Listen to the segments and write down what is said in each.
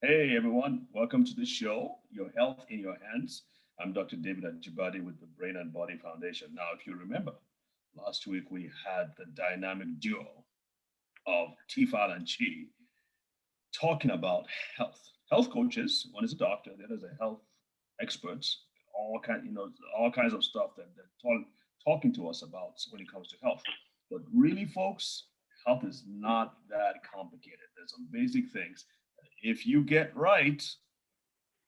Hey everyone, welcome to the show, Your Health in Your Hands. I'm Dr. David Ajibade with the Brain and Body Foundation. Now, if you remember, last week we had the dynamic duo of tfal&chi talking about health. Health coaches, one is a doctor, the other is a health expert, all kinds of stuff that talking to us about when it comes to health. But really, folks, health is not that complicated. There's some basic things. If you get right,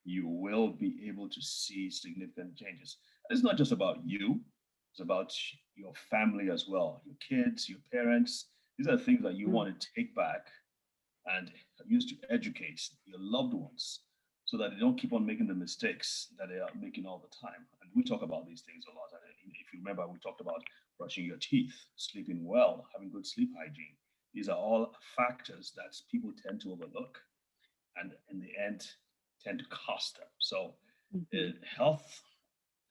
you will be able to see significant changes. And it's not just about you, it's about your family as well, your kids, your parents. These are things that you Mm. want to take back and use to educate your loved ones so that they don't keep on making the mistakes that they are making all the time. And we talk about these things a lot. And if you remember, we talked about brushing your teeth, sleeping well, having good sleep hygiene. These are all factors that people tend to overlook and in the end tend to cost them. So Mhm. health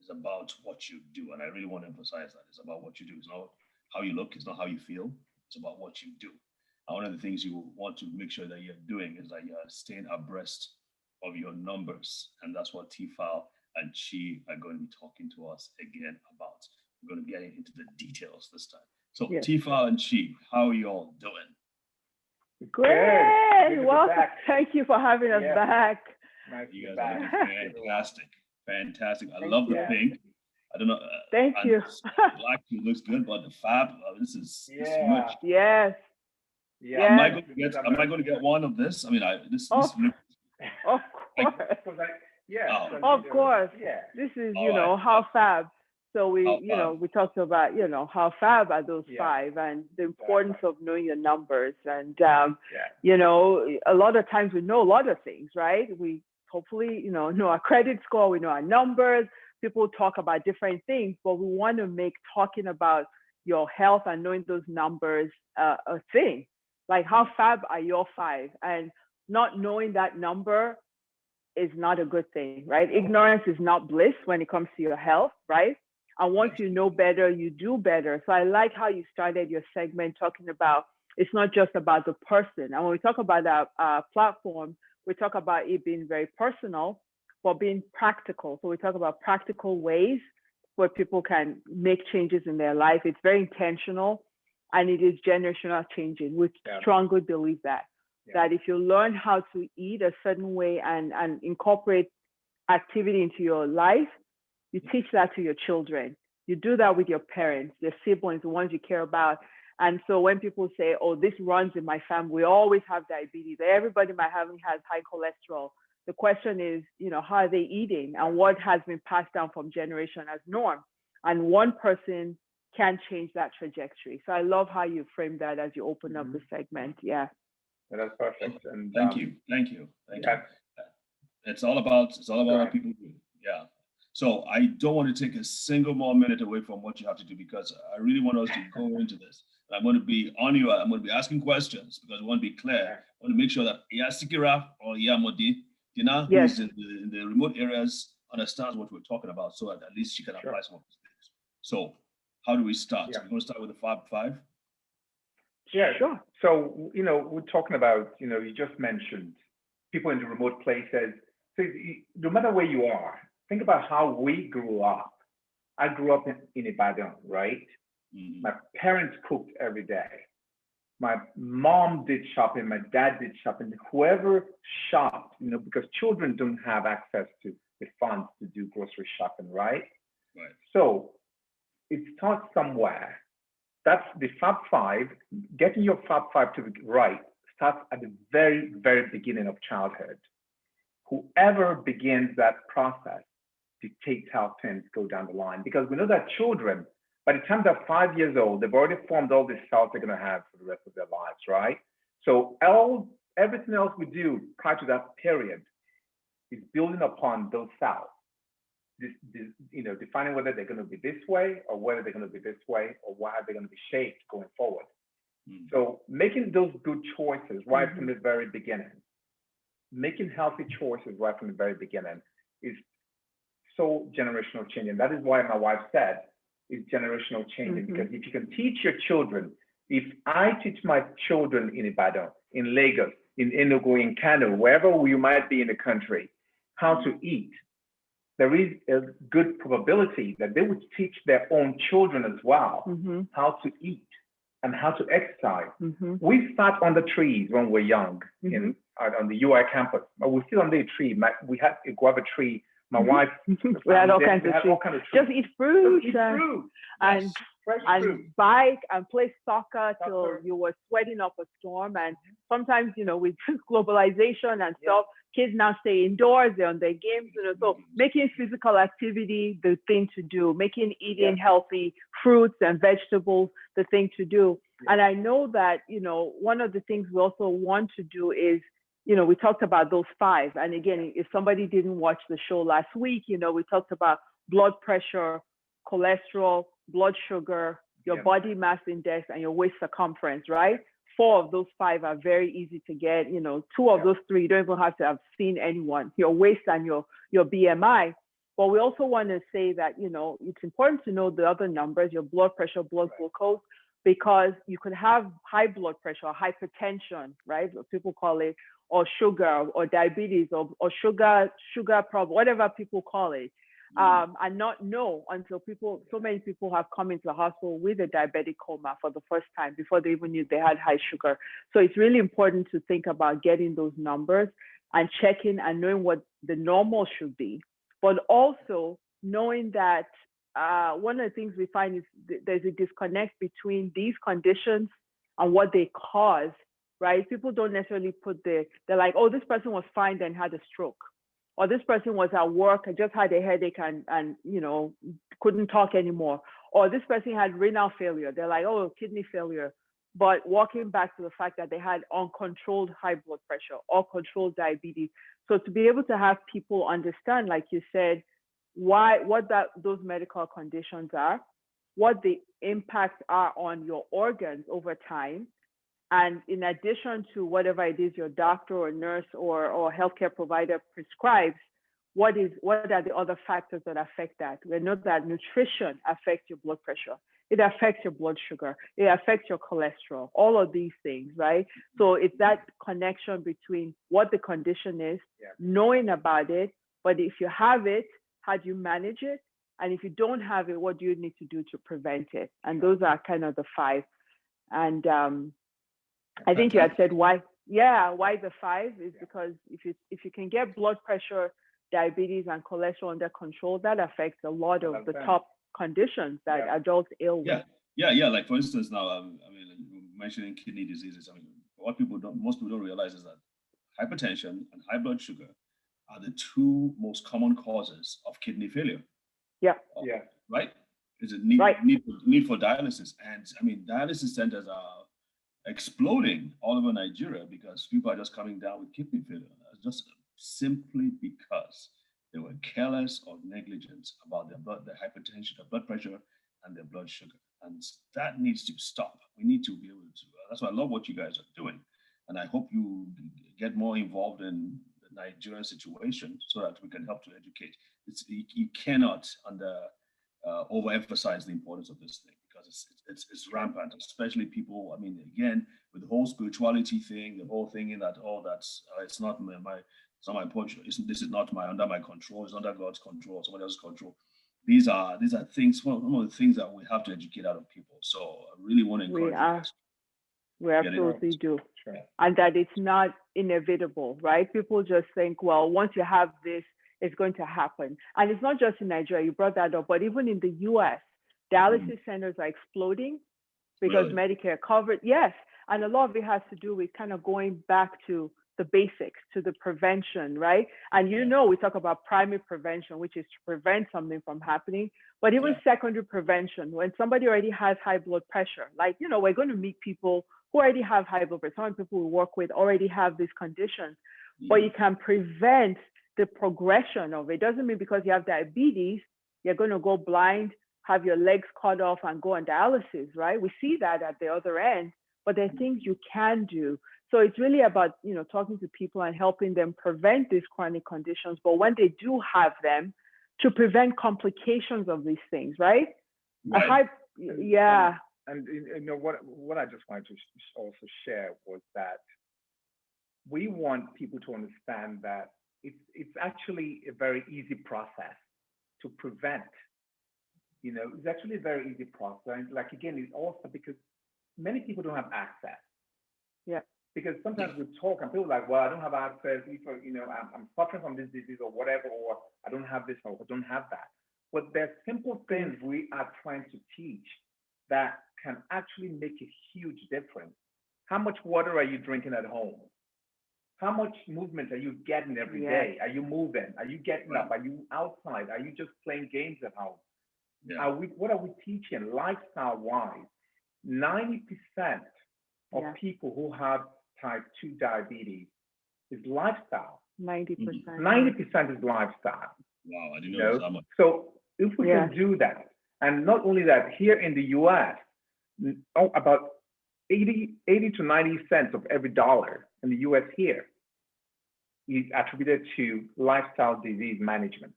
is about what you do. And I really want to emphasize that. It's about what you do. It's not how you look, it's not how you feel, it's about what you do. And one of the things you want to make sure that you're doing is that you're staying abreast of your numbers. And that's what TFAL and Chi are going to be talking to us again about. We're going to get into the details this time. So Yes. TFAL and Chi, how are you all doing? Good. Great. Good to be Welcome. back. Thank you for having us Yeah, back. nice to You be guys are back. looking Everyone. fantastic. Fantastic. I Thank love the you. Yeah, pink. I don't know, Thank and you. this black too looks good, but the fab, this is yeah, much. Yes. yeah. Am I Yes. going to Because get? I'm Am a I going to get one of this? I mean, Of this looks of like. course. because I yeah, Oh, because Of course. yeah, This is, all right. how fab. So How we, fab? we talked about, how fab are those yeah, five and the importance exactly. of knowing your numbers. And, Yeah, a lot of times we know a lot of things, right? We hopefully, know our credit score, we know our numbers. People talk about different things, but we want to make talking about your health and knowing those numbers a thing. Like how fab are your five? And not knowing that number is not a good thing, right? Ignorance is not bliss when it comes to your health, right? And once you know Absolutely. better, you do better. So I like how you started your segment talking about it's not just about the person. And when we talk about our platform, we talk about it being very personal, but being practical. So we talk about practical ways where people can make changes in their life. It's very intentional and it is generational changing. We yeah, strongly believe yeah. that if you learn how to eat a certain way and incorporate activity into your life, you teach that to your children. You do that with your parents, your siblings, the ones you care about. And so when people say, oh, this runs in my family, we always have diabetes. Everybody in my family has high cholesterol. The question is, how are they eating and what has been passed down from generation as norm? And one person can change that trajectory. So I love how you frame that as you open up Mm-hmm. the segment. Yeah. Yeah, that's Okay. perfect. And Thank you. Thank you. Thank you. yeah, It's all about go what ahead. people do. Yeah. So I don't want to take a single more minute away from what you have to do because I really want us to go into this. I'm going to be on you. I'm going to be asking questions because I want to be clear. Yeah, I want to make sure that Yasikira or Yamodi, Dina, who Yes. is in the remote areas, understands what we're talking about so that at least she can sure. apply some of these things. So how do we start? Yeah, We're going to start with the Fab Five. yeah. Sure. So we're talking about you just mentioned people in the remote places. So no matter where you are, think about how we grew up. I grew up in Ibadan, right? Mm-hmm. My parents cooked every day. My mom did shopping, my dad did shopping. Whoever shopped, because children don't have access to the funds to do grocery shopping, right? Right. So it starts somewhere. That's the Fab Five. Getting your Fab Five to be right starts at the very, very beginning of childhood. Whoever begins that process dictates how things go down the line. Because we know that children, by the time they're 5 years old, they've already formed all the cells they're going to have for the rest of their lives, right? So everything else we do prior to that period is building upon those cells. Defining whether they're going to be this way or whether they're going to be this way or how they're going to be shaped going forward. Mm. So making those good choices right from Mm-hmm. the very beginning, making healthy choices right from the very beginning is so generational changing. That is why my wife said it's generational changing Mm-hmm. because if you can teach your children, if I teach my children in Ibadan, in Lagos, in Enugu, in Kano, wherever you might be in the country, how to eat, there is a good probability that they would teach their own children as well how to eat and how to exercise. We sat on the trees when we were young on the UI campus. We sit under a tree. We had a guava tree. My wife, we had all kinds of trees. Just eat fruit. And bike and play soccer till you were sweating up a storm. And sometimes, with globalization and stuff, kids now stay indoors, they're on their games, so making physical activity the thing to do, making eating healthy fruits and vegetables the thing to do. And I know that, one of the things we also want to do is, we talked about those 5. And again, if somebody didn't watch the show last week, we talked about blood pressure, cholesterol, blood sugar, your body mass index, and your waist circumference, right? 4 of those 5 are very easy to get. 2 of those 3, you don't even have to have seen anyone, your waist and your BMI. But we also want to say that, it's important to know the other numbers, your blood pressure, blood glucose, because you could have high blood pressure or hypertension, right? What people call it, or sugar or diabetes or sugar problem, whatever people call it. And not know until so many people have come into the hospital with a diabetic coma for the first time before they even knew they had high sugar. So it's really important to think about getting those numbers and checking and knowing what the normal should be, but also knowing that one of the things we find is there's a disconnect between these conditions and what they cause, right? People don't necessarily they're like, oh, this person was fine then had a stroke. Or this person was at work and just had a headache and couldn't talk anymore. Or this person had renal failure. They're like, oh, kidney failure. But walking back to the fact that they had uncontrolled high blood pressure or controlled diabetes. So to be able to have people understand, like you said, what those medical conditions are, what the impacts are on your organs over time, and in addition to whatever it is your doctor or nurse or healthcare provider prescribes, what are the other factors that affect that? We know that nutrition affects your blood pressure. It affects your blood sugar. It affects your cholesterol, all of these things, right? So it's that connection between what the condition is, knowing about it, but if you have it, how do you manage it? And if you don't have it, what do you need to do to prevent it? And those are kind of the 5. And I think you had said why the 5 is because if you can get blood pressure, diabetes, and cholesterol under control, that affects a lot of the top conditions that adults ill with. Yeah. Like for instance, now mentioning kidney diseases. What most people don't realize is that hypertension and high blood sugar are the 2 most common causes of kidney failure. Right? There's a need for dialysis, and dialysis centers are exploding all over Nigeria because people are just coming down with kidney failure. Just simply because they were careless or negligent about their hypertension, their blood pressure, and their blood sugar. And that needs to stop. We need to be able to. That's why I love what you guys are doing, and I hope you get more involved in the Nigerian situation so that we can help to educate. You cannot overemphasize the importance of this thing. It's rampant, especially people. Again, with the whole spirituality thing, the whole thing in that it's not my portion. This is not under my control. It's under God's control, someone else's control. These are things. One of the things that we have to educate out of people. So I really want to encourage you guys. We absolutely do, and that it's not inevitable, right? People just think, well, once you have this, it's going to happen, and it's not just in Nigeria. You brought that up, but even in the U.S. dialysis centers are exploding because Medicare covered. Yes. And a lot of it has to do with kind of going back to the basics, to the prevention, right? And we talk about primary prevention, which is to prevent something from happening, but even secondary prevention, when somebody already has high blood pressure, like, we're going to meet people who already have high blood pressure. Some people we work with already have these conditions, but you can prevent the progression of it. Doesn't mean because you have diabetes, you're going to go blind, have your legs cut off and go on dialysis, right? We see that at the other end, but there are things you can do. So it's really about, talking to people and helping them prevent these chronic conditions. But when they do have them, to prevent complications of these things, right? And what I just wanted to also share was that we want people to understand that it's actually a very easy process to prevent. It's actually a very easy process. And like again, it's also because many people don't have access. Yeah. Because sometimes we talk and people are like, well, I don't have access, I'm suffering from this disease or whatever, or I don't have this or I don't have that. But there's simple things we are trying to teach that can actually make a huge difference. How much water are you drinking at home? How much movement are you getting every day? Are you moving? Are you getting up? Are you outside? Are you just playing games at home? Yeah. What are we teaching lifestyle-wise? 90% of people who have type 2 diabetes is lifestyle. 90%. 90% is lifestyle. Wow, I didn't know that much. So if we can do that, and not only that, here in the US, about 80 to 90 cents of every dollar in the US here is attributed to lifestyle disease management.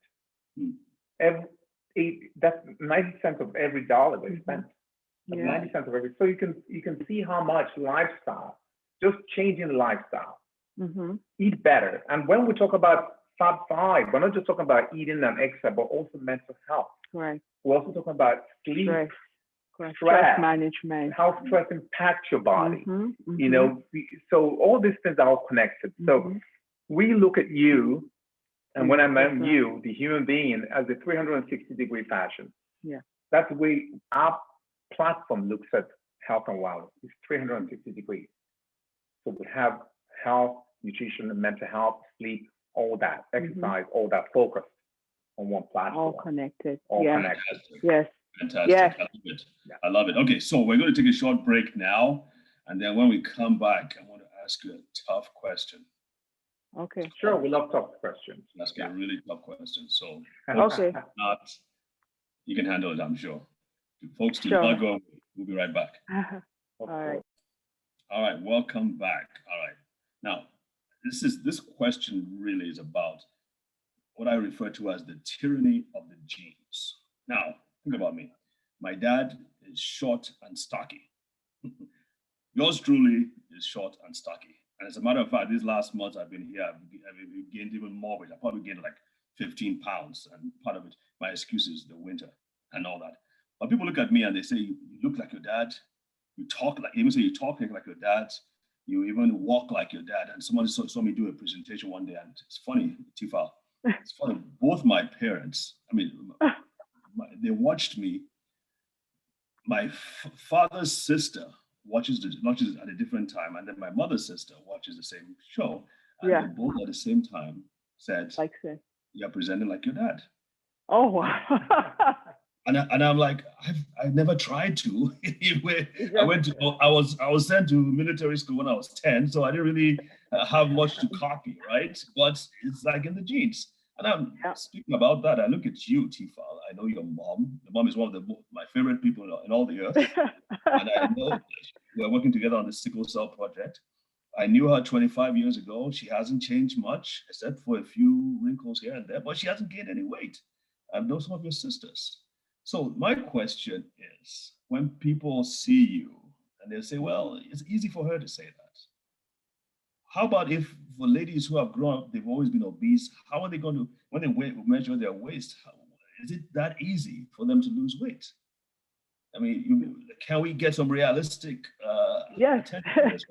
That's 90 cents of every dollar they spent. 90 cents of every. So you can see how much lifestyle, just changing lifestyle, eat better. And when we talk about Fab 5, we're not just talking about eating and exercise, but also mental health. Right. We're also talking about sleep, stress management, how stress impacts your body. So all these things are all connected. So we look at you, and when I meant you, the human being, as a 360-degree fashion. Yeah. That's the way our platform looks at health and wellness. It's 360 degrees. So we have health, nutrition, and mental health, sleep, all that, exercise, all that focused on one platform. All connected. All connected. Fantastic. Yes. Fantastic. Yes. I love it. I love it. Okay, so we're going to take a short break now. And then when we come back, I want to ask you a tough question. Okay. Sure, we love tough questions. That's a really tough question. So, okay. You can handle it, I'm sure. Folks, do not go away. We'll be right back. All right. All right, welcome back. All right. Now, this question really is about what I refer to as the tyranny of the genes. Now, think about me. My dad is short and stocky. Yours truly is short and stocky. And as a matter of fact, these last months I've been here, I've gained even more weight. I probably gained like 15 pounds. And part of it, my excuse is the winter and all that. But people look at me and they say, you look like your dad. You talk like, even say you talk like your dad. You even walk like your dad. And somebody saw me do a presentation one day, and it's funny, tfal. It's funny. Both my parents, they watched me. My father's sister watches it at a different time, and then my mother's sister watches the same show. And they both at the same time said, "You're presenting like your dad." Oh wow. And I'm like, I've never tried to. I was sent to military school when I was 10, so I didn't really have much to copy, right? But it's like in the genes. And I'm speaking about that. I look at you, tfal. I know your mom. Your mom is one of my favorite people in all the earth. And I know we're working together on the sickle cell project. I knew her 25 years ago. She hasn't changed much, except for a few wrinkles here and there, but she hasn't gained any weight. I know some of your sisters. So my question is, when people see you and they say, well, it's easy for her to say that. How about if for ladies who have grown up, they've always been obese, how are they going to, when they measure their waist, is it that easy for them to lose weight? I mean, can we get some realistic attention to this?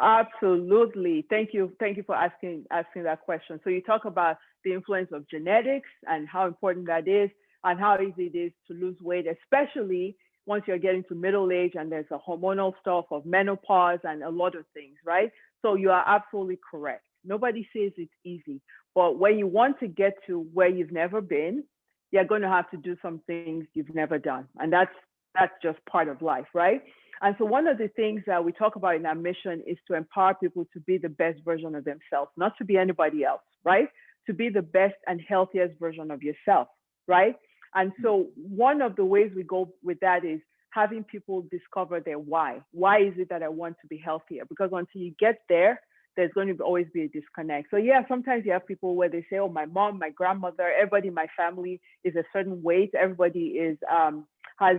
Absolutely. Thank you for asking that question. So you talk about the influence of genetics and how important that is, and how easy it is to lose weight, especially once you're getting to middle age and there's a hormonal stuff of menopause and a lot of things, right? So you are absolutely correct. Nobody says it's easy, but when you want to get to where you've never been, you're going to have to do some things you've never done. And that's just part of life, right? And so one of the things that we talk about in our mission is to empower people to be the best version of themselves, not to be anybody else, right? To be the best and healthiest version of yourself, right? And so one of the ways we go with that is having people discover their why. Why is it that I want to be healthier? Because until you get there, there's going to always be a disconnect. So yeah, sometimes you have people where they say, oh, my mom, my grandmother, everybody in my family is a certain weight. Everybody has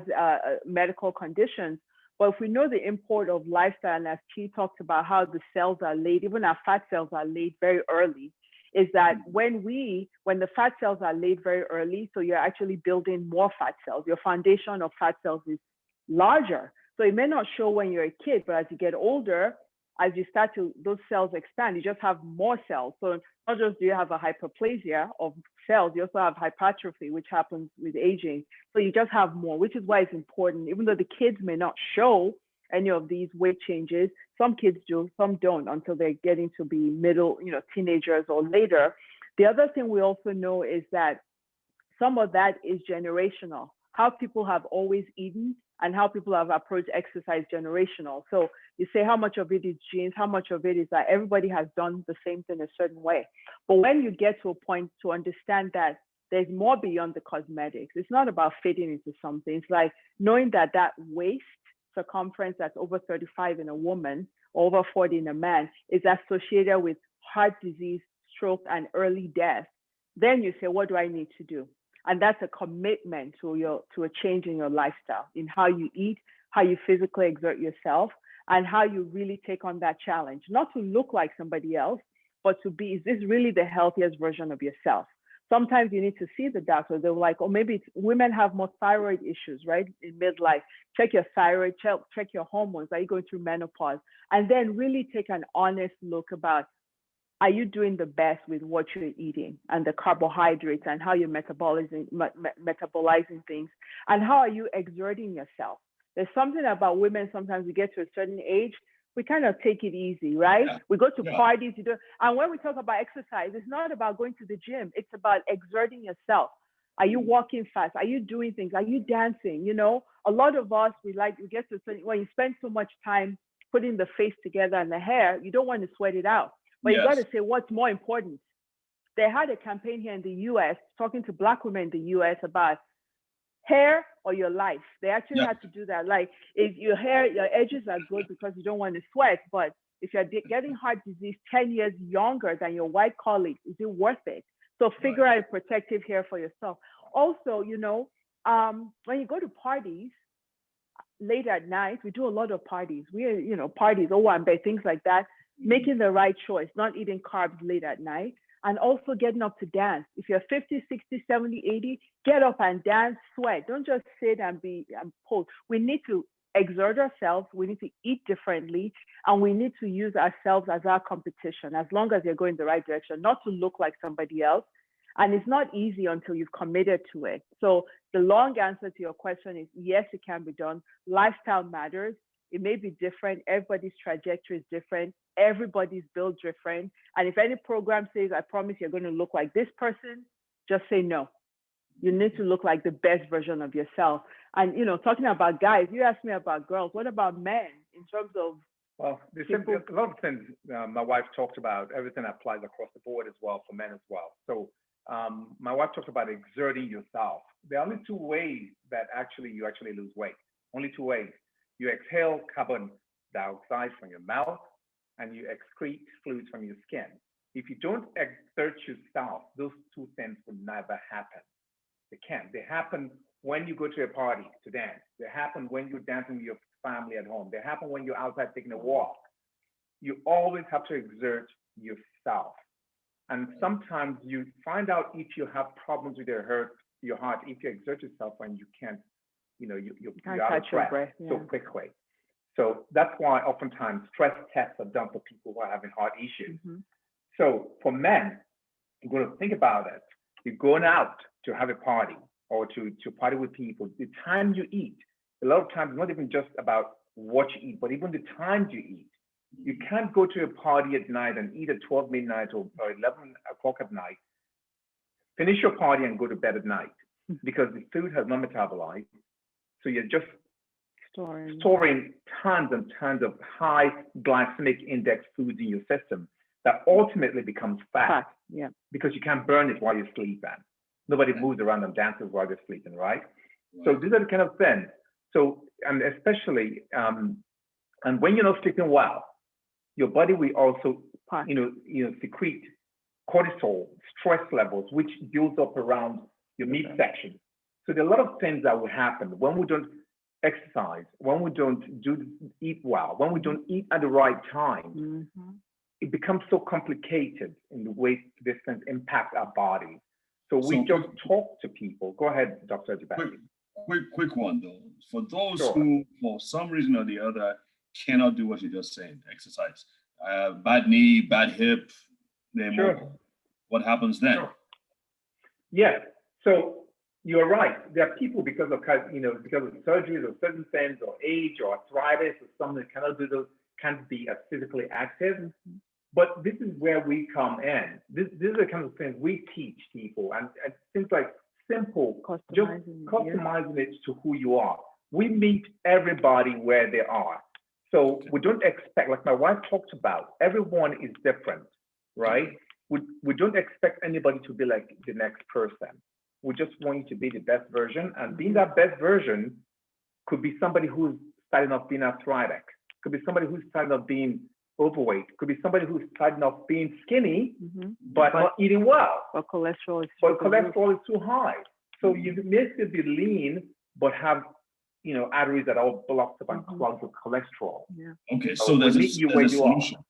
medical conditions. But if we know the import of lifestyle, and as Chi talked about how the cells are laid, even our fat cells are laid very early, is that when the fat cells are laid very early, so you're actually building more fat cells, your foundation of fat cells is larger. So it may not show when you're a kid, but as you get older, as you start to, those cells expand, you just have more cells. So not just do you have a hyperplasia of cells, you also have hypertrophy, which happens with aging. So you just have more, which is why it's important. Even though the kids may not show any of these weight changes, some kids do, some don't until they're getting to be middle, teenagers or later. The other thing we also know is that some of that is generational. How people have always eaten and how people have approached exercise generational. So you say how much of it is genes, how much of it is that everybody has done the same thing a certain way. But when you get to a point to understand that there's more beyond the cosmetics, it's not about fitting into something. It's like knowing that that waist circumference that's over 35 in a woman, over 40 in a man, is associated with heart disease, stroke, and early death. Then you say, what do I need to do? And that's a commitment to a change in your lifestyle, in how you eat, how you physically exert yourself, and how you really take on that challenge. Not to look like somebody else, but to be, is this really the healthiest version of yourself? Sometimes you need to see the doctor. They're like, oh, maybe women have more thyroid issues, right? In midlife, check your thyroid, check your hormones. Are you going through menopause? And then really take an honest look about, are you doing the best with what you're eating and the carbohydrates and how you're metabolizing things, and how are you exerting yourself? There's something about women, sometimes we get to a certain age, we kind of take it easy, right? Yeah. We go to parties, and when we talk about exercise, it's not about going to the gym, it's about exerting yourself. Are you walking fast? Are you doing things? Are you dancing? A lot of us, we get to a certain, when you spend so much time putting the face together and the hair, you don't want to sweat it out. But you got to say what's more important. They had a campaign here in the US, talking to Black women in the US about hair or your life. They actually had to do that. Like, if your hair, your edges are good because you don't want to sweat, but if you're getting heart disease 10 years younger than your white colleagues, is it worth it? So figure out a protective hair for yourself. Also, when you go to parties, late at night, we do a lot of parties. Parties, things like that. Making the right choice, not eating carbs late at night, and also getting up to dance. If you're 50, 60, 70, 80, get up and dance, sweat. Don't just sit and pose. We need to exert ourselves. We need to eat differently, and we need to use ourselves as our competition, as long as you're going the right direction, not to look like somebody else. And it's not easy until you've committed to it. So the long answer to your question is yes, it can be done. Lifestyle matters. It may be different. Everybody's trajectory is different. Everybody's built different. And if any program says, I promise you're going to look like this person, just say no. You need to look like the best version of yourself. And, talking about guys, you asked me about girls. What about men in terms of? Well, there's a lot of things my wife talked about. Everything applies across the board as well for men as well. So my wife talked about exerting yourself. There are only two ways that you actually lose weight. Only two ways. You exhale carbon dioxide from your mouth and you excrete fluids from your skin. If you don't exert yourself, those two things will never happen. They can't. They happen when you go to a party to dance. They happen when you're dancing with your family at home. They happen when you're outside taking a walk. You always have to exert yourself. And sometimes you find out if you have problems with your heart, if you exert yourself when you can't, you're out of breath so quickly. So that's why oftentimes stress tests are done for people who are having heart issues. Mm-hmm. So for men, you're going to think about it. You're going out to have a party or to party with people. The time you eat, a lot of times it's not even just about what you eat, but even the times you eat. You can't go to a party at night and eat at 12 midnight or 11 o'clock at night, finish your party and go to bed at night because the food has not metabolized. So you're just storing tons and tons of high glycemic index foods in your system that ultimately becomes fat because you can't burn it while you're sleeping. Nobody moves around and dances while they're sleeping, right? So these are the kind of things. So, and especially, and when you're not sleeping well, your body will also, secrete cortisol, stress levels, which builds up around your midsection. So there are a lot of things that will happen when we don't exercise, when we don't eat well, when we don't eat at the right time, it becomes so complicated in the way these things impact our body. So we just talk to people. Go ahead, Dr. Ajibade. Quick one though. For those Sure. who, for some reason or the other, cannot do what you just said, exercise, bad knee, bad hip, Sure. what happens then? Sure. Yes. So you're right. There are people because of surgeries or certain things or age or arthritis or something that cannot do those, can't be as physically active. But this is where we come in. These are the kind of things we teach people, and things like simple, just customizing it to who you are. We meet everybody where they are. So we don't expect, like my wife talked about, everyone is different, right? We don't expect anybody to be like the next person. We just want you to be the best version, and being that best version could be somebody who's starting off being arthritic, could be somebody who's starting off being overweight, could be somebody who's starting off being skinny, but not eating well. But cholesterol is too high. So you may still be lean, but have arteries that are all blocked up and clogged with cholesterol. Okay, so there's a solution.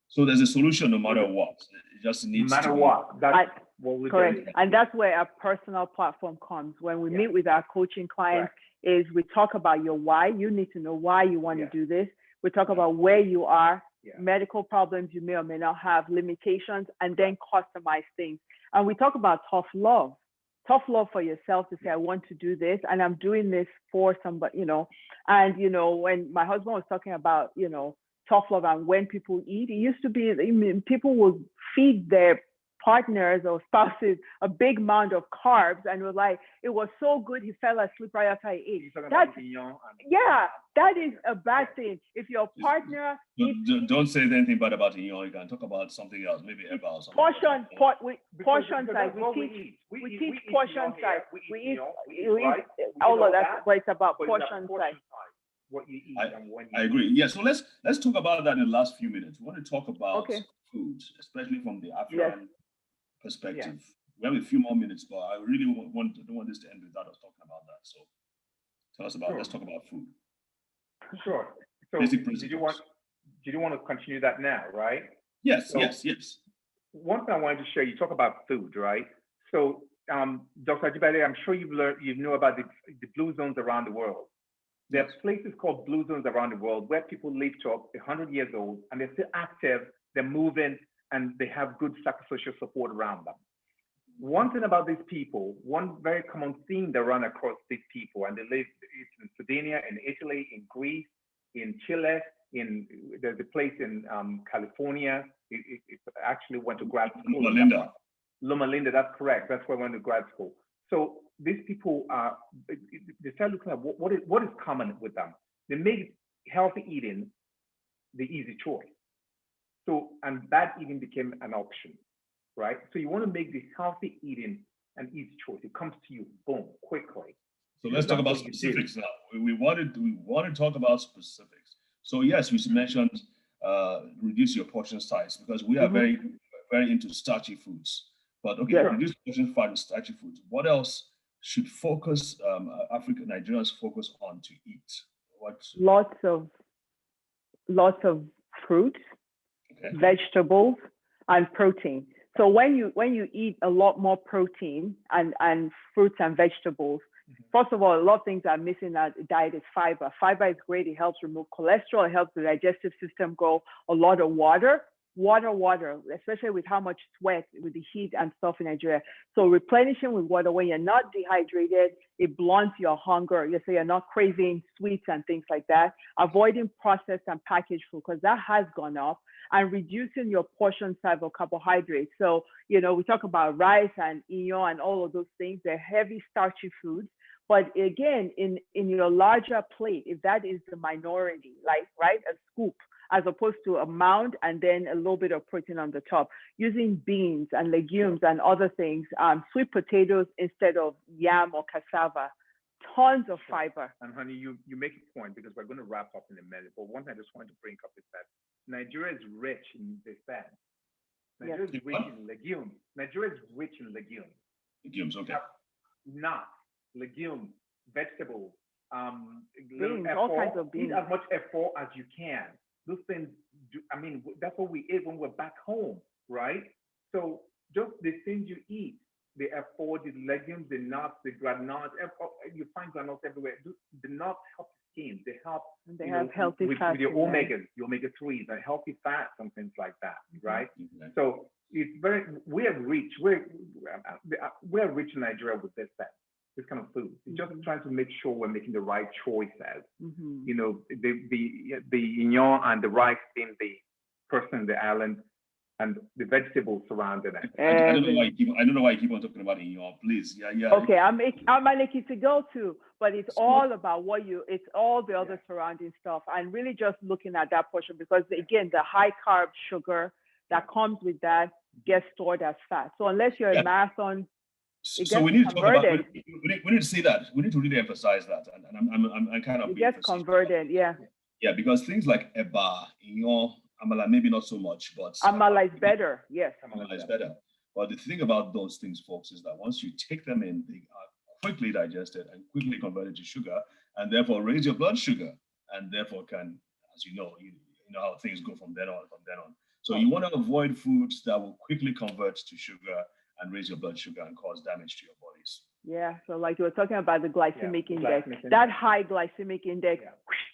So there's a solution no matter what. It just needs no matter to what. That's what we're correct. doing. And that's where our personal platform comes. When we meet with our coaching clients, is we talk about your why. You need to know why you want to do this. We talk about where you are, medical problems you may or may not have, limitations, and then customize things. And we talk about tough love for yourself to say, I want to do this, and I'm doing this for somebody, And, when my husband was talking about, tough love and when people eat, it used to be, people would feed their partners or spouses a big amount of carbs, and it was so good he fell asleep right after he ate. That is a bad thing. If your partner don't say anything bad about it. You can talk about something else, maybe about something. Portion size. We teach portion size. We eat all of that, but it's about portion size. What you eat and when you I agree. Yeah, so let's talk about that in the last few minutes. We want to talk about food, especially from the African perspective. We have a few more minutes, but I really don't want this to end without us talking about that. So tell us about let's talk about food. Sure. So did you want to continue that now, right? Yes. One thing I wanted to share, you talk about food, right? So Dr. Ajibade, I'm sure you know about the blue zones around the world. There are places called blue zones around the world where people live to up 100 years old and they're still active, they're moving, and they have good psychosocial support around them. One thing about these people, one very common theme that run across these people, and they live in Sardinia, in Italy, in Greece, in Chile, there's a place in California. It actually went to grad school. Loma Linda, that's correct. That's where I went to grad school. So these people they start looking at what is common with them. They make healthy eating the easy choice. So, and bad eating became an option, right? So you want to make the healthy eating an easy choice. It comes to you, boom, quickly. So let's talk about specifics now. We want to talk about specifics. So yes, you mentioned reduce your portion size because we are very, very into starchy foods. But reduce portion size and starchy foods. What else should African Nigerians focus on to eat? Lots of fruit, vegetables, and protein. So when you eat a lot more protein and fruits and vegetables, first of all, a lot of things are missing in that diet is fiber. Fiber is great. It helps remove cholesterol. It helps the digestive system go. A lot of water, especially with how much sweat, with the heat and stuff in Nigeria. So replenishing with water when you're not dehydrated, it blunts your hunger. So you're not craving sweets and things like that. Avoiding processed and packaged food because that has gone up, and reducing your portion size of carbohydrates. So, we talk about rice and iyo and all of those things. They're heavy starchy foods. But again, in your larger plate, if that is the minority, like, a scoop, as opposed to a mound and then a little bit of protein on the top, using beans and legumes and other things, sweet potatoes instead of yam or cassava, tons of fiber. And honey, you make a point because we're going to wrap up in a minute. But one thing I just wanted to bring up is that Nigeria is rich in this fat. Nigeria is rich in legumes. Nigeria is rich in legumes. Legumes, okay. Nuts, legumes, vegetables, Beans, F4. all kinds of beans. Eat as much F4 as you can. Those things, that's what we ate when we're back home, right? So just the things you eat, the F4, the legumes, the nuts, the granules, you find granules everywhere. The nuts help the skin. They help. And they have healthy fats with your omegas, your omega-3s, and healthy fats and things like that, right? So it's we're rich. We're rich in Nigeria with this kind of food. We're just trying to make sure we're making the right choices. You know, the inyo and the rice being the person in the island, and the vegetables surrounding it. I don't know why you keep on talking about inyo. Please, yeah. Okay, I'm an Ekiti girl too, but it's all about it's all the other surrounding stuff, and really just looking at that portion, because again, the high carb sugar that comes with that gets stored as fat. So unless you're a marathon, so we need to talk about. We need to say that. We need to really emphasize that, and I'm kind of. It gets converted, yeah. Yeah, because things like eba, inyo, amala, maybe not so much, but amala is better. Yes, amala is better. But the thing about those things, folks, is that once you take them in, they are quickly digested and quickly converted to sugar, and therefore raise your blood sugar, and therefore can, as you know how things go from then on. So you want to avoid foods that will quickly convert to sugar and raise your blood sugar and cause damage to your bodies. Yeah, so like you were talking about the glycemic index, that high glycemic index,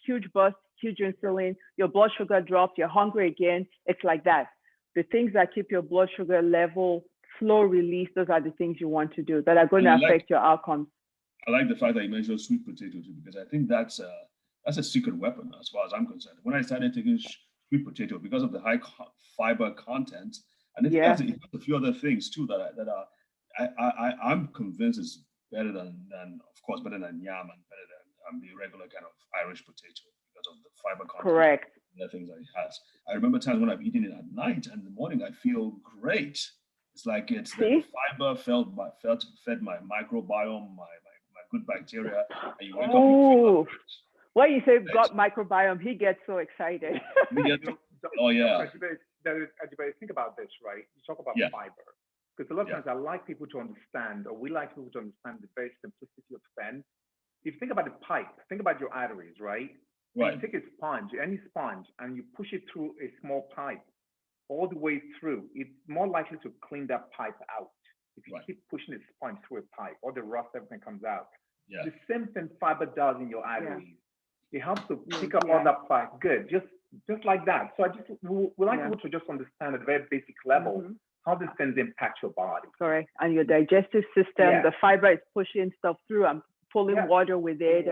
huge bust, huge insulin, your blood sugar drops, you're hungry again. It's like that. The things that keep your blood sugar level, slow release, those are the things you want to do that are going to affect your outcomes. I like the fact that you mentioned sweet potato too, because I think that's a secret weapon as far as I'm concerned. When I started taking sweet potato, because of the high fiber content, and it has a few other things too I'm convinced is better than yam and better than the regular kind of Irish potato because of the fiber content. Correct. And the things that it has. I remember times when I've eaten it at night, and in the morning I feel great. It's like the fiber fed my microbiome, my good bacteria, and you wake up. You feel when you say gut microbiome, he gets so excited. Oh yeah. Think about this, right? You talk about fiber. Because a lot of times I like people to understand, or we like people to understand the very simplicity of sense. If you think about the pipe, think about your arteries, right? Right. You take a sponge, any sponge, and you push it through a small pipe all the way through. It's more likely to clean that pipe out. If you keep pushing a sponge through a pipe, all the rust, everything comes out. Yeah. The same thing fiber does in your arteries. It helps to pick up all that pipe. Good, just like that. So we like people to just understand at a very basic level how these things impact your body. Correct. And your digestive system, the fiber is pushing stuff through and pulling water with it.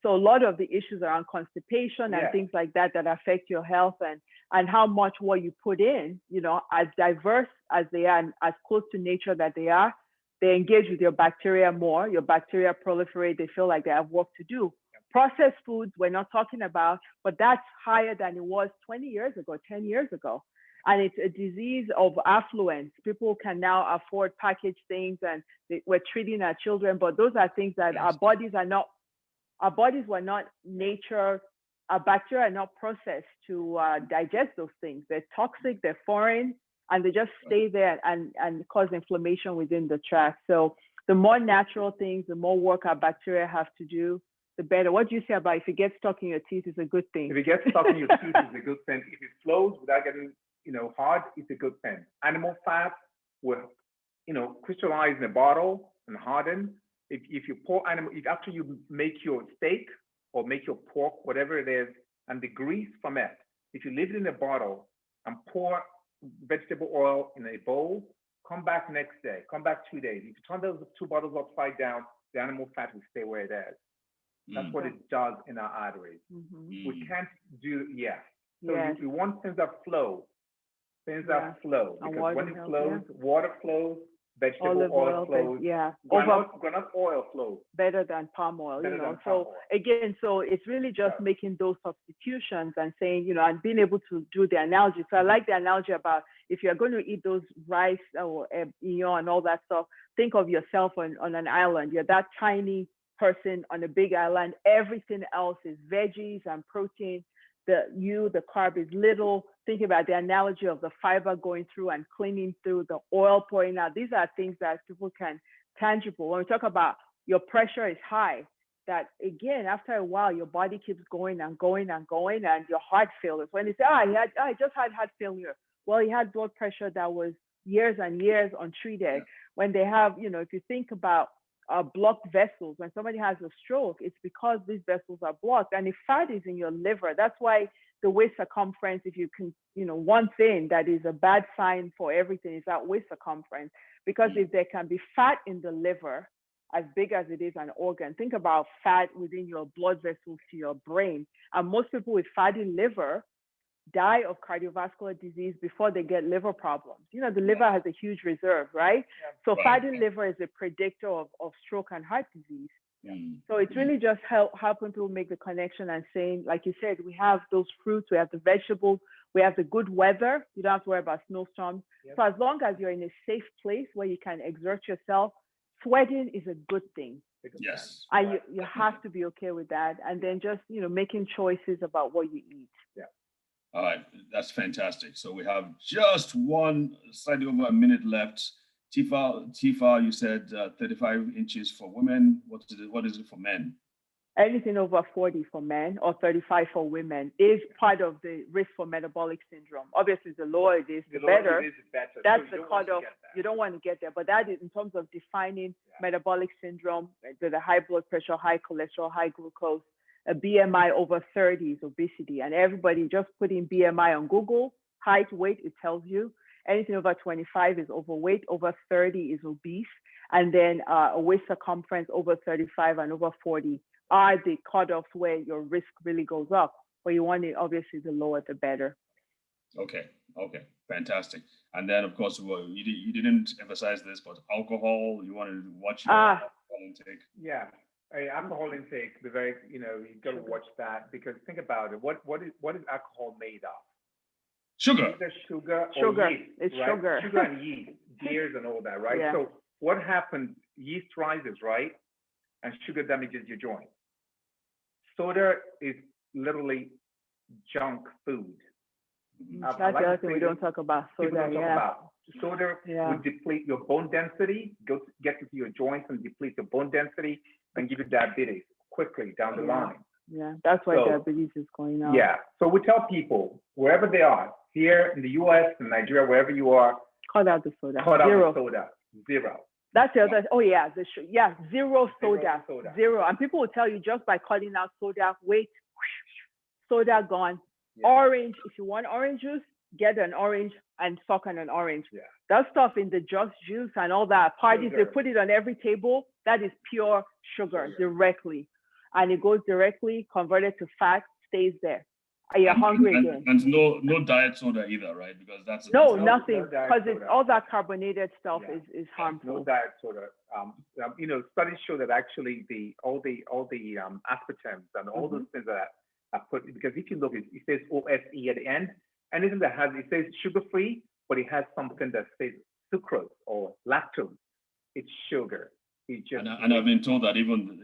So a lot of the issues around constipation and things like that affect your health, and how much what you put in, as diverse as they are and as close to nature that they are, they engage with your bacteria more. Your bacteria proliferate. They feel like they have work to do. Processed foods, we're not talking about, but that's higher than it was 20 years ago, 10 years ago. And it's a disease of affluence. People can now afford packaged things, and we're treating our children, but those are things that our bodies were not nature, our bacteria are not processed to digest those things. They're toxic, they're foreign, and they just stay there and cause inflammation within the tract. So the more natural things, the more work our bacteria have to do, the better. What do you say about if it gets stuck in your teeth is a good thing? If it gets stuck in your teeth, it's a good thing. If it flows without getting hard, it's a good thing. Animal fat will crystallize in a bottle and harden. If you pour after you make your steak or make your pork, whatever it is, and the grease from it, if you leave it in a bottle and pour vegetable oil in a bowl, come back next day, come back 2 days. If you turn those 2 bottles upside down, the animal fat will stay where it is. That's what it does in our arteries. We can't do, So you want things that flow. Things that flow. Because when it flows, water flows, vegetable oil flows. Granite oil flows. Better than palm oil, Again, so it's really just making those substitutions and saying, and being able to do the analogy. So I like the analogy about if you're going to eat those rice or and all that stuff, think of yourself on an island. You're that tiny person on a big island. Everything else is veggies and protein. The carb is little. Think about the analogy of the fiber going through and cleaning through, the oil pouring out. These are things that people can tangible. When we talk about your pressure is high, that again, after a while, your body keeps going and going and going, and your heart failures. When they say, I just had heart failure. Well, he had blood pressure that was years and years untreated. When they have, if you think about blocked vessels, when somebody has a stroke, it's because these vessels are blocked. And if fat is in your liver, that's why the waist circumference, if you can, one thing that is a bad sign for everything is that waist circumference. Because if there can be fat in the liver, as big as it is an organ, think about fat within your blood vessels to your brain. And most people with fatty liver die of cardiovascular disease before they get liver problems. The liver has a huge reserve, right? So fatty liver is a predictor of stroke and heart disease. So it's really just helping people make the connection and saying, like you said, we have those fruits, we have the vegetables, we have the good weather. You don't have to worry about snowstorms. So as long as you're in a safe place where you can exert yourself, sweating is a good thing. Yes. And you have to be okay with that. And then just, making choices about what you eat. All right, that's fantastic. So we have just slightly over a minute left. tfal, you said 35 inches for women. What is it for men? Anything over 40 for men or 35 for women is part of the risk for metabolic syndrome. Obviously, the lower it is, the better. That's the cutoff. You don't want to get there. But that is in terms of defining metabolic syndrome, with a high blood pressure, high cholesterol, high glucose. A BMI over 30 is obesity. And everybody just put in BMI on Google, height, weight, it tells you. Anything over 25 is overweight, over 30 is obese. And then a waist circumference over 35 and over 40 are the cutoffs where your risk really goes up. But you want it, obviously, the lower, the better. Okay, fantastic. And then, of course, you didn't emphasize this, but alcohol, you want to watch your alcohol intake. Yeah. Alcohol intake, you got to watch that, because think about it. What is alcohol made of? Sugar. Either sugar or yeast. It's right? sugar. Sugar and yeast, gears and all that, right? Yeah. So what happens? Yeast rises, right? And sugar damages your joints. Soda is literally junk food. That's the other thing we don't talk about. Soda, Soda would deplete your bone density, get into your joints and deplete your bone density, and give you diabetes quickly down the line. Yeah, that's why diabetes is going on. Yeah, so we tell people, wherever they are, here in the US, in Nigeria, wherever you are, cut out the soda. Cut out the soda. Zero. That's the other. Oh yeah, zero soda. Zero. And people will tell you just by cutting out soda, wait, soda gone. Yeah. Orange. If you want orange juice, get an orange and suck on an orange. Yeah. That stuff in the Just Juice and all that parties, they put it on every table. That is pure sugar directly, and it goes directly converted to fat, stays there. You're hungry again. And no diet soda either, right? Because that's nothing, because it's all that carbonated stuff is harmful. No diet soda. Studies show that actually all the aspartame and all those things that are put, because if you look, it says OSE at the end. Anything that has, it says sugar free, but it has something that says sucrose or lactose. It's sugar. And I've been told that even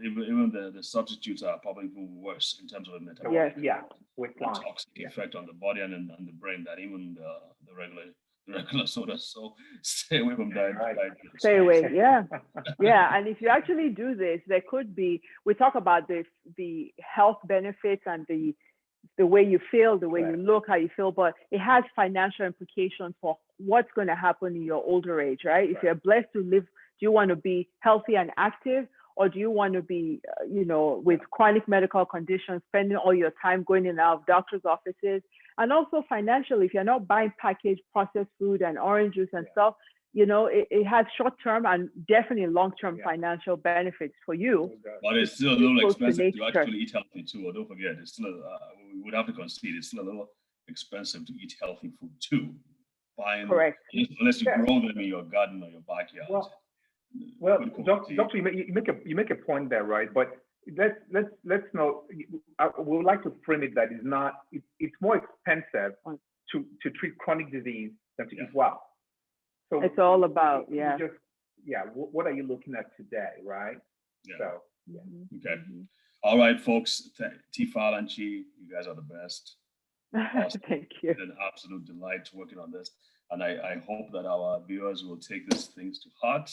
the substitutes are probably even worse in terms of the metabolic toxic effect on the body and the brain than even the regular soda. So stay away from diet. Stay away, yeah. And if you actually do this, there could be, we talk about the health benefits and the way you feel, the way you look, how you feel, but it has financial implications for what's going to happen in your older age, right? If you're blessed to live, do you want to be healthy and active, or do you want to be, with chronic medical conditions, spending all your time going in and out of doctor's offices? And also financially, if you're not buying packaged processed food and orange juice and stuff, it has short-term and definitely long-term financial benefits for you. But it's still a little expensive to actually eat healthy too. Or don't forget, it's still we would have to concede it's still a little expensive to eat healthy food too. Correct. Unless you grow them in your garden or your backyard. Well, doctor, you make a point there, right? But let's know. We would like to frame it that it's more expensive to treat chronic disease than to eat well. So it's all about what are you looking at today, right? Yeah. So okay. All right, folks. tfal&chi, you guys are the best. Awesome. Thank you. It's an absolute delight working on this, and I hope that our viewers will take these things to heart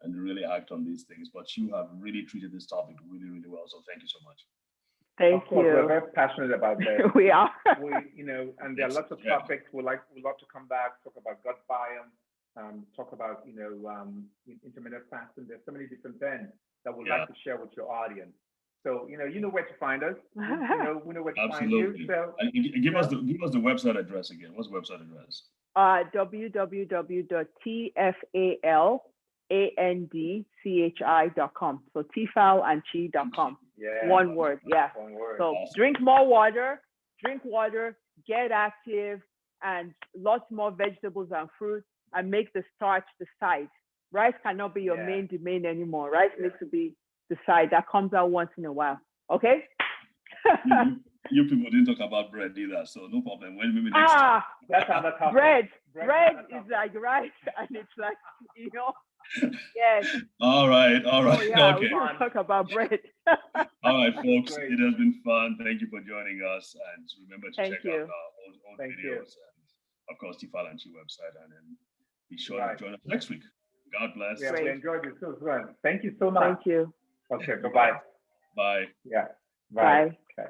and really act on these things. But you have really treated this topic really, really well. So thank you so much. Thank Of course, you. we're very passionate about this. We are. And there are lots of topics we'd love to come back, talk about gut biome, talk about, intermittent fasting. There's so many different things that we'd like to share with your audience. So, you know where to find us. We know where to find you. So, and give us the website address again. What's the website address? www.tfal&chi.com. So tfal&chi.com. yeah. One word. Yeah. One word. So Awesome. drink more water, get active, and lots more vegetables and fruits, and make the starch the side. Rice cannot be your main domain anymore. Rice needs to be the side that comes out once in a while. Okay? you people didn't talk about bread either, so no problem. When we next time. That's another topic. Bread is like rice, and it's like, yes. All right. Oh, yeah, Okay. we can talk about bread. All right, folks. It has been fun. Thank you for joining us, and remember to check out our old videos and, of course, tfal&chi website, and then be sure to join us next week. God bless. Yeah, we enjoyed this as well. Thank you so much. Thank you. Okay, bye-bye. Bye. Yeah. Bye. Okay.